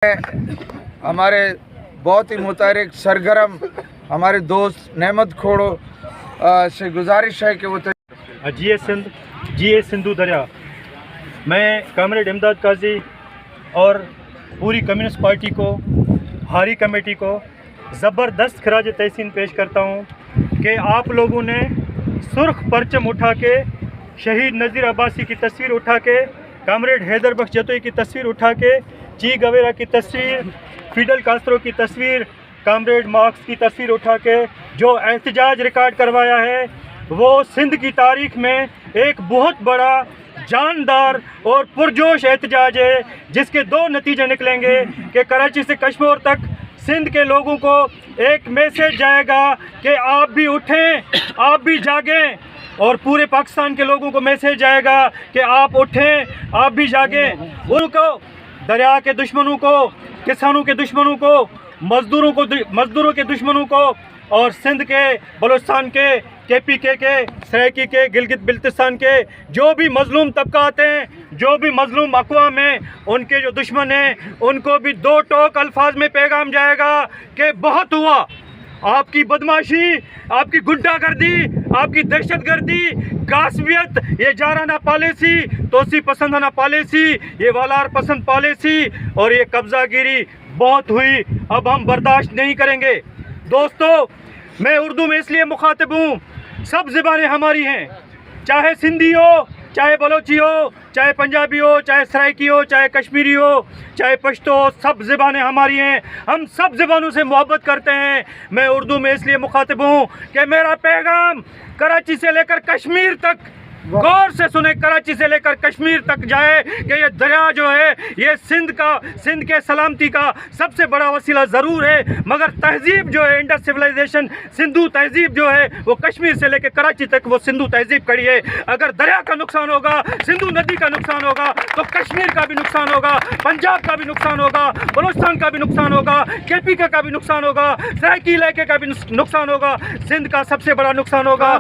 हमारे बहुत ही मुतहरिक सरगर्म हमारे दोस्त नेमत खोड़ो से गुजारिश है कि वो जी सिंधु दरिया। मैं कामरेड इमदाद काजी और पूरी कम्युनिस्ट पार्टी को, हारी कमेटी को ज़बरदस्त खराज तहसीन पेश करता हूँ कि आप लोगों ने सुर्ख परचम उठा के, शहीद नज़ीर अब्बासी की तस्वीर उठा के, कामरेड हैदर बख्श जतोई की तस्वीर उठा के, ची गवेरा की तस्वीर, फिडल कास्ट्रो की तस्वीर, कामरेड मार्क्स की तस्वीर उठा के जो एहतजाज रिकॉर्ड करवाया है, वो सिंध की तारीख में एक बहुत बड़ा जानदार और पुरजोश एहतजाज है, जिसके दो नतीजे निकलेंगे कि कराची से कश्मीर तक सिंध के लोगों को एक मैसेज जाएगा कि आप भी उठें, आप भी जागें, और पूरे पाकिस्तान के लोगों को मैसेज जाएगा कि आप उठें, आप भी जागें। उनको, दरिया के दुश्मनों को, किसानों के दुश्मनों को, मजदूरों के दुश्मनों को, और सिंध के, बलूचिस्तान के, KPK के, सराइकी के, गिलगित बिल्तिस्तान के जो भी मजलूम तबकात हैं, जो भी मजलूम अक़वाम हैं, उनके जो दुश्मन हैं, उनको भी दो टोक अल्फाज में पैगाम जाएगा कि बहुत हुआ। आपकी बदमाशी, आपकी गुंडागर्दी, आपकी दहशतगर्दी, गासबियत, ये जाराना पॉलिसी, तोसी पसंदाना पॉलिसी, ये वालार पसंद पॉलिसी और ये कब्ज़ागिरी बहुत हुई, अब हम बर्दाश्त नहीं करेंगे। दोस्तों, मैं उर्दू में इसलिए मुखातिब हूँ, सब ज़बानें हमारी हैं, चाहे सिंधी हो, चाहे बलोची हो, चाहे पंजाबी हो, चाहे सराइकी हो, चाहे कश्मीरी हो, चाहे पश्तो हो, सब ज़बानें हमारी हैं, हम सब ज़बानों से मोहब्बत करते हैं। मैं उर्दू में इसलिए मुखातिब हूँ कि मेरा पैगाम कराची से लेकर कश्मीर तक, गौर से सुने, कराची से लेकर कश्मीर तक जाए कि ये दरिया जो है, ये सिंध के सलामती का सबसे बड़ा वसीला ज़रूर है, मगर तहज़ीब जो है, इंडस सिविलाइजेशन, सिंधु तहज़ीब जो है, वो कश्मीर से लेकर कराची तक वो सिंधु तहज़ीब खड़ी है। अगर दरिया का नुकसान होगा, सिंधु नदी का नुकसान होगा, तो कश्मीर का भी नुकसान होगा, पंजाब का भी नुकसान होगा, बलूचिस्तान का भी नुकसान होगा, KPK का भी नुकसान होगा, सराइकी इलाके का भी नुकसान होगा, सिंध का सबसे बड़ा नुकसान होगा।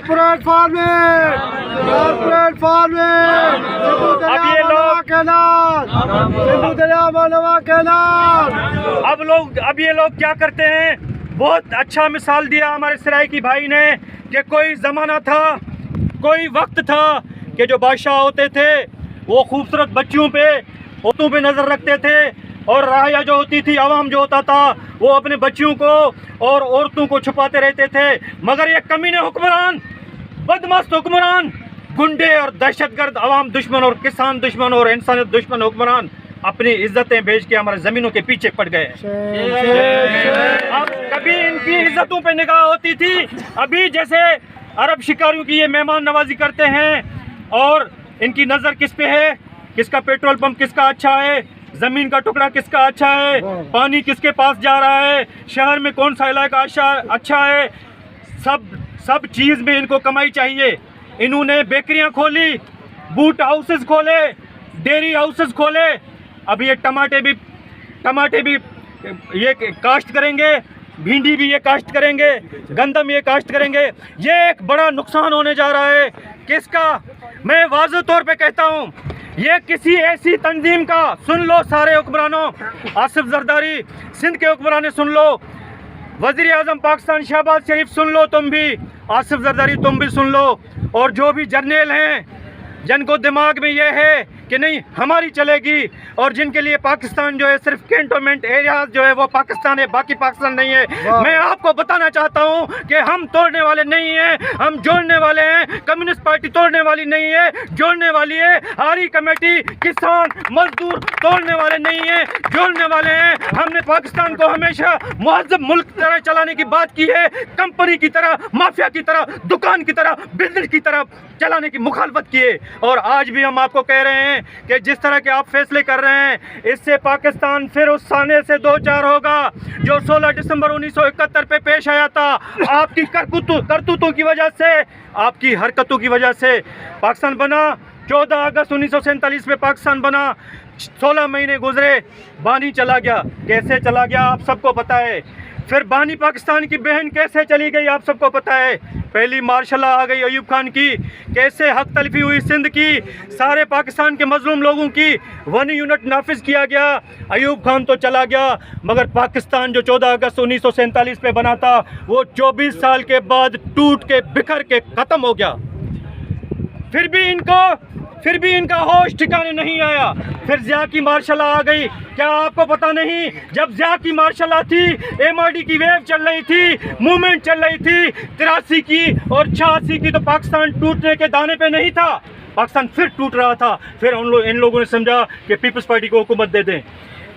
अब ये लोग क्या करते हैं, बहुत अच्छा मिसाल दिया हमारे सराइकी भाई ने कि कोई ज़माना था, कोई वक्त था कि जो बादशाह होते थे वो खूबसूरत बच्चियों पे, औरतों पे नज़र रखते थे, और राहिया जो होती थी, आवाम जो होता था, वो अपने बच्चियों को और औरतों को छुपाते रहते थे। मगर ये कमीने हुक्मरान, बदमस्त हुक्मरान, गुंडे और दहशतगर्द, अवाम दुश्मन और किसान दुश्मन और इंसानियत दुश्मन हुक्मरान अपनी इज्जतें बेच के हमारे ज़मीनों के पीछे पड़ गए। अब कभी इनकी इज्जतों पे निगाह होती थी, अभी जैसे अरब शिकारियों की ये मेहमान नवाजी करते हैं, और इनकी नज़र किस पे है, किसका पेट्रोल पंप किसका अच्छा है, ज़मीन का टुकड़ा किसका अच्छा है, पानी किसके पास जा रहा है, शहर में कौन सा इलाका अच्छा है, सब चीज़ में इनको कमाई चाहिए। इन्होंने बेकरियां खोली, बूट हाउसेस खोले, डेयरी हाउसेस खोले, अब ये टमाटे भी ये काश्त करेंगे, भिंडी भी ये काश्त करेंगे, गंदम ये काश्त करेंगे। ये एक बड़ा नुकसान होने जा रहा है। किसका? मैं वाज़ेह तौर पे कहता हूँ, ये किसी ऐसी तंजीम का, सुन लो सारे हुक्मरानों, आसिफ जरदारी सिंध के हुक्मरान सुन लो, वज़ीर आज़म पाकिस्तान शहबाज शरीफ सुन लो, तुम भी आसिफ जरदारी तुम भी सुन लो, और जो भी जर्नल हैं जिनको दिमाग में ये है कि नहीं हमारी चलेगी, और जिनके लिए पाकिस्तान जो है सिर्फ कैंटोनमेंट एरियाज जो है वो पाकिस्तान है, बाकी पाकिस्तान नहीं है, मैं आपको बताना चाहता हूँ कि हम तोड़ने वाले नहीं हैं, हम जोड़ने वाले हैं। कम्युनिस्ट पार्टी तोड़ने वाली नहीं है, जोड़ने वाली है। हारी कमेटी, किसान, मजदूर तोड़ने वाले नहीं है, जोड़ने वाले हैं। हमने पाकिस्तान को हमेशा मुहज़्ज़ब मुल्क की तरह चलाने की बात की है, कंपनी की तरह, माफिया की तरह, दुकान की तरह, बिजनेस की तरह चलाने की मुखालफत की है। और आज भी हम आपको कह रहे हैं कि जिस तरह के आप फैसले कर रहे हैं, इससे पाकिस्तान फिर उस साने से दो चार होगा जो 16 दिसंबर 1971 पे पेश आया था। आपकी करतूतों की वजह से, आपकी हरकतों की वजह से पाकिस्तान बना। 14 अगस्त 1947 में पाकिस्तान बना। 16 महीने गुजरे, बानी चला गया। कैसे चला गया आप सबको पता है। फिर बानी पाकिस्तान की बहन कैसे चली गई आप सबको पता है। पहली मार्शल आ गई अयूब खान की, कैसे हक तलफी हुई सिंध की, सारे पाकिस्तान के मजलूम लोगों की 1 यूनिट नाफिज किया गया। अयूब खान तो चला गया, मगर पाकिस्तान जो 14 अगस्त 1947 पे बना था वो 24 साल के बाद टूट के बिखर के ख़त्म हो गया। फिर भी इनका होश ठिकाने नहीं आया। फिर ज़िया की मार्शल आ गई। क्या आपको पता नहीं, जब ज़िया की मार्शल थी, MRD की वेव चल रही थी, मूवमेंट चल रही थी 83 की और 86 की, तो पाकिस्तान टूटने के दाने पे नहीं था, पाकिस्तान फिर टूट रहा था। फिर इन लोगों ने समझा कि पीपल्स पार्टी को हुकूमत दे दें।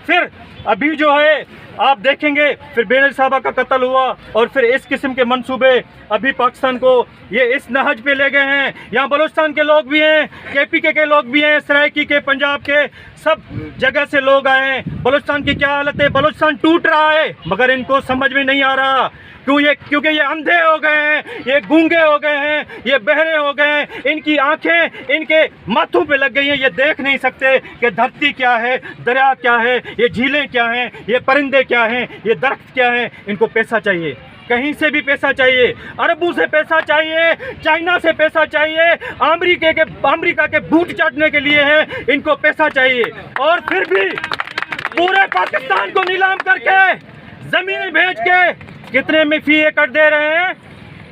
फिर अभी जो है आप देखेंगे, फिर बेनज़ीर साहबा का कत्ल हुआ और फिर इस किस्म के मंसूबे अभी पाकिस्तान को ये इस नहज पे ले गए हैं। यहाँ बलूचिस्तान के लोग भी हैं, KPK के लोग भी हैं, सराइकी के, पंजाब के, सब जगह से लोग आए हैं। बलूचिस्तान की क्या हालत है, बलूचिस्तान टूट रहा है, मगर इनको समझ में नहीं आ रहा। क्योंकि ये अंधे हो गए हैं, ये गूंगे हो गए हैं, ये बहरे हो गए हैं, इनकी आंखें इनके माथों पे लग गई हैं। ये देख नहीं सकते कि धरती क्या है, दरिया क्या है, ये झीलें क्या हैं, ये परिंदे क्या हैं, ये दरख्त क्या हैं। इनको पैसा चाहिए, कहीं से भी पैसा चाहिए, अरबों से पैसा चाहिए, चाइना से पैसा चाहिए, अमेरिका के बूट चाटने के लिए है, इनको पैसा चाहिए। और फिर भी पूरे पाकिस्तान को नीलाम करके, ज़मीनें भेज के कितने में फी एकड़ दे रहे हैं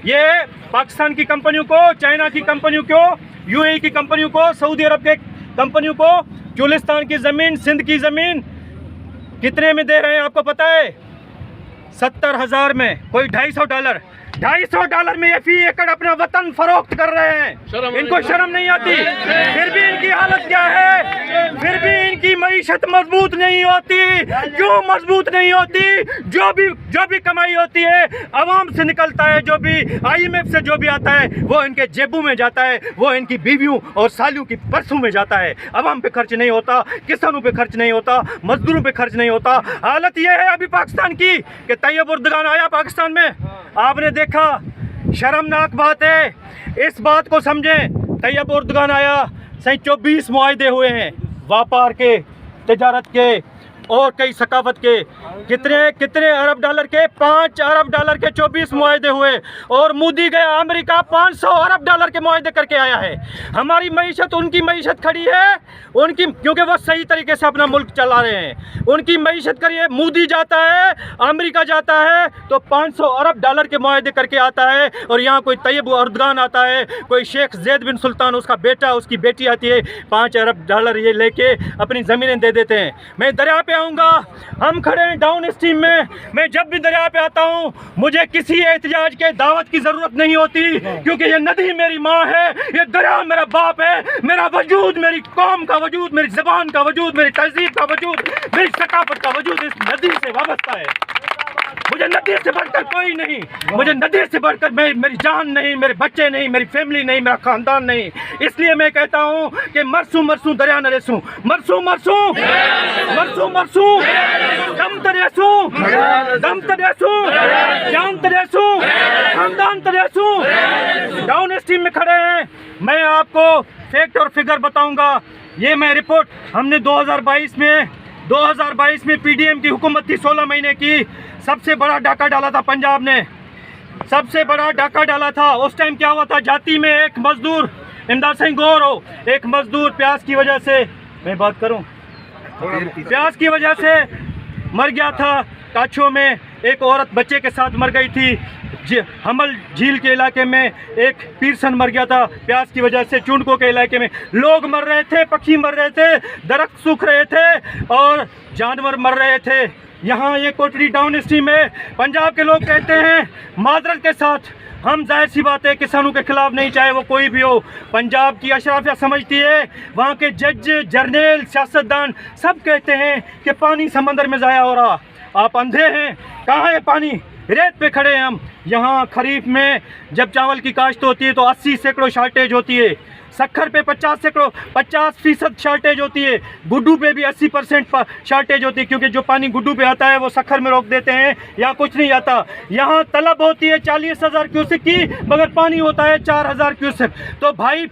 ये पाकिस्तान की कंपनियों को, चाइना की कंपनियों को, UAE की कंपनियों को, सऊदी अरब के कंपनियों को। चुलिस्तान की ज़मीन, सिंध की ज़मीन कितने में दे रहे हैं आपको पता है? 70,000 में, कोई $250 में ये फी एकड़ अपना वतन फरोख्त कर रहे हैं। इनको शर्म नहीं आती। फिर भी इनकी हालत क्या है, फिर भी इनकी मईशत मजबूत नहीं होती। क्यों मजबूत नहीं होती? जो भी कमाई होती है अवाम से निकलता है, जो भी IMF से जो भी आता है वो इनके जेबों में जाता है, वो इनकी बीवियों और सालियों की पर्सों में जाता है। अवाम पे खर्च नहीं होता, किसानों पे खर्च नहीं होता, मजदूरों पे खर्च नहीं होता। हालत ये है अभी पाकिस्तान की कि तैयब उर्दगान आया पाकिस्तान में, आपने देखा, शर्मनाक बात है। इस बात को समझें, तैयब उर्दगान आया, सही 24 मुआहदे हुए हैं, व्यापार के, तिजारत के और कई सकाफत के। कितने अरब डॉलर के? 5 अरब डॉलर के 24 मुआहदे हुए। और मोदी गया अमेरिका, 500 अरब डॉलर के मुआहदे करके आया है। हमारी मईशत, उनकी मईशत खड़ी है, उनकी, क्योंकि वो सही तरीके से अपना मुल्क चला रहे हैं। उनकी मईशत करिए, मोदी जाता है, अमेरिका जाता है तो 500 अरब डॉलर के मुआहदे करके आता है। और यहाँ कोई तैयब उर्दगान आता है, कोई शेख ज़ैद बिन सुल्तान, उसका बेटा, उसकी बेटी आती है, 5 अरब डॉलर ये लेके अपनी ज़मीनें दे देते हैं। मैं दरिया पे आऊँगा, हम खड़े हैं डाउन स्ट्रीम में। मैं जब भी दरिया पे आता हूँ मुझे किसी एहतजाज के दावत की ज़रूरत नहीं होती, क्योंकि ये नदी मेरी माँ है, ये दरिया मेरा बाप है। मेरा वजूद, मेरी कौम का वजूद, मेरी ज़बान का वजूद, मेरी तहजीब का वजूद, मेरी सकाफत का वजूद इस नदी से वाबस्ता है। मुझे नदी से बढ़कर कोई नहीं, मुझे नदी से बढ़कर मेरी जान नहीं, मेरे बच्चे नहीं, मेरी फैमिली नहीं, मेरा खानदान नहीं। इसलिए मैं कहता हूँ कि मरसू दरिया न रेसू, मरसू दम तरेसू, जान तरेसू, खानदान तरेसू। डाउन स्ट्रीम में खड़े हैं, मैं आपको फैक्ट और फिगर बताऊंगा। ये मैं रिपोर्ट, हमने 2022 में PDM की हुकूमत थी 16 महीने की, सबसे बड़ा डाका डाला था पंजाब ने, सबसे बड़ा डाका डाला था। उस टाइम क्या हुआ था, जाती में एक मजदूर, इमदाद सिंह गौर हो, एक मजदूर प्यास की वजह से, मैं बात करूं, प्यास की वजह से मर गया था। काछो में एक औरत बच्चे के साथ मर गई थी। हमल झील के इलाके में एक पीरसन मर गया था प्यास की वजह से। चुनको के इलाके में लोग मर रहे थे, पक्षी मर रहे थे, दरख्त सूख रहे थे और जानवर मर रहे थे। यहाँ ये कोटड़ी डाउन स्ट्रीम में पंजाब के लोग कहते हैं मादरत के साथ, हम जाहिर सी बात है किसानों के खिलाफ नहीं, चाहे वो कोई भी हो। पंजाब की अशराफिया समझती है, वहाँ के जज, जर्नल, सियासतदान सब कहते हैं कि पानी समंदर में ज़ाया हो रहा। आप अंधे हैं, कहाँ है पानी? रेत पे खड़े हैं हम। यहाँ खरीफ में जब चावल की काश्त होती है तो 80 सैकड़ों शार्टेज होती है, शक्कर पे 50% शार्टेज होती है, गुड्डू पे भी 80% शार्टेज होती है, क्योंकि जो पानी गुड्डू पे आता है वो शक्कर में रोक देते हैं, यहाँ कुछ नहीं आता। यहाँ तलब होती है 40,000 क्यूसेक की, मगर पानी होता है 4,000 क्यूसेक। तो भाई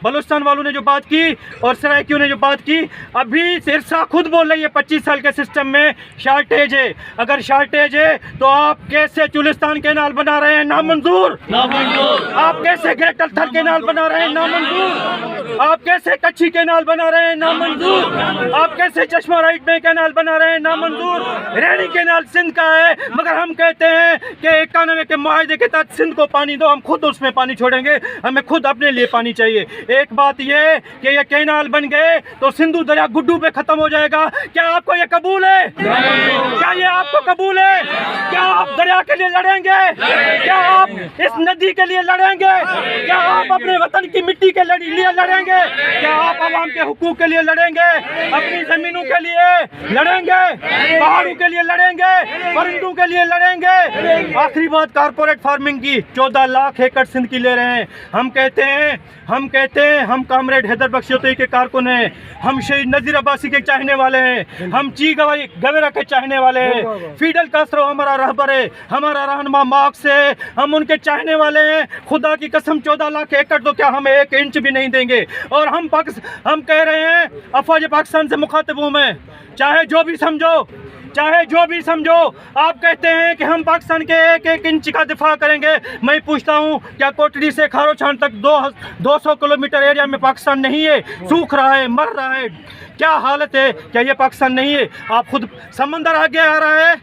बलूचिस्तान वालों ने जो बात की और सराइकियों ने जो बात की, अभी सिरसा खुद बोल रही है 25 साल के सिस्टम में शार्टेज है। अगर शार्टेज है तो आप कैसे चुलिस्तान कैनाल बना रहे हैं? नामंजूर। आप कैसे ग्रेटर थल कैनाल बना रहे हैं? नामंजूर। आप कैसे कच्ची कैनाल बना रहे हैं? नामंजूर। आप कैसे चश्मा राइट में कैनाल बना रहे हैं? नामंजूर। रैनी कैनाल सिंध का है, मगर हम कहते हैं कि 91 के मुआहदे के तहत सिंध को पानी दो, हम खुद उसमें पानी छोड़ेंगे, हमें खुद अपने लिए पानी चाहिए। एक बात ये कि ये कैनाल बन गए तो सिंधु दरिया गुड्डू पे खत्म हो जाएगा। क्या आपको ये कबूल है? क्या ये आपको कबूल है? क्या आप दरिया के लिए लड़ेंगे? क्या आप इस नदी के लिए लड़ेंगे? क्या आप अपने वतन की मिट्टी के लिए लड़ेंगे? क्या आप आवाम के हुकूक के लिए लड़ेंगे? अपनी जमीनों के लिए लड़ेंगे? पहाड़ों के लिए लड़ेंगे? परिंदों के लिए लड़ेंगे? आखिरी बात कारपोरेट फार्मिंग की, 14 लाख एकड़ सिंध की ले रहे हैं। हम कहते हैं हम कामरेड हैदर बख्शियोती के कारकुन हैं, हम शहीद नजीर अब्बासी के चाहने वाले हैं, हम ची गवेरा के चाहने वाले हैं, फिडल कास्ट्रो हमारा रहबर है, हमारा रहनुमा मार्क्स है, हम उनके चाहने वाले हैं। खुदा की कसम 14 लाख एकड़ तो क्या हमें 1 इंच भी नहीं देंगे। और हम कह रहे हैं, अफवाज पाकिस्तान से मुखातिब हूँ मैं, चाहे जो भी समझो, आप कहते हैं कि हम पाकिस्तान के 1-1 इंच का दिफा करेंगे। मैं पूछता हूँ, क्या कोटड़ी से खारोछान तक 200 किलोमीटर एरिया में पाकिस्तान नहीं है? सूख रहा है, मर रहा है, क्या हालत है? क्या ये पाकिस्तान नहीं है? आप खुद, समंदर आगे आ रहा है,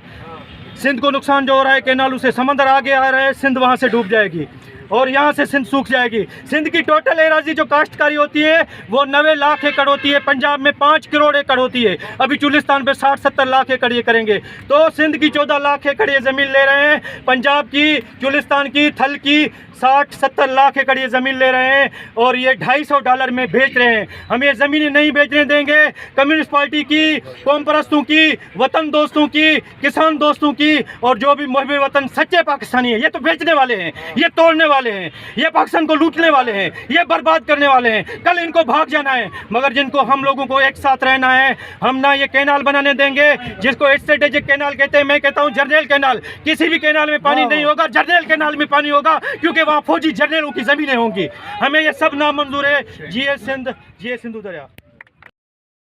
सिंध को नुकसान जो हो रहा है कैनालों से, समंदर आगे आ रहा है, सिंध वहाँ से डूब जाएगी और यहाँ से सिंध सूख जाएगी। सिंध की टोटल एराजी जो काश्तकारी होती है वो 90 लाख एकड़ होती है, पंजाब में 5 करोड़ एकड़ होती है, अभी चुलिस्तान पे 60-70 लाख एकड़ ये करेंगे। तो सिंध की 14 लाख एकड़ ये ज़मीन ले रहे हैं, पंजाब की, चुलिस्तान की, थल की 60-70 लाख एकड़ ये ज़मीन ले रहे हैं और ये $250 में बेच रहे हैं। हम ये ज़मीनें नहीं बेचने देंगे। कम्युनिस्ट पार्टी की, कौम परस्तों की, वतन दोस्तों की, किसान दोस्तों की और जो भी मुहिब वतन सच्चे पाकिस्तानी हैं, ये तो बेचने वाले हैं, ये तोड़ने वाले हैं, ये पाकिस्तान को लूटने वाले हैं, ये बर्बाद करने वाले हैं। कल इनको भाग जाना है, मगर जिनको हम लोगों को एक साथ रहना है, हम ना ये कैनाल बनाने देंगे जिसको स्ट्रेटेजिक कैनाल कहते हैं। मैं कहता हूँ जर्नैल कैनाल, किसी भी कैनाल में पानी नहीं होगा, जर्नैल कैनाल में पानी होगा, क्योंकि वहाँ फौजी जर्नैलों की ज़मीनें होंगी। हमें ये सब नामंजूर है। जीए सिंध, जीए सिंधु दरिया।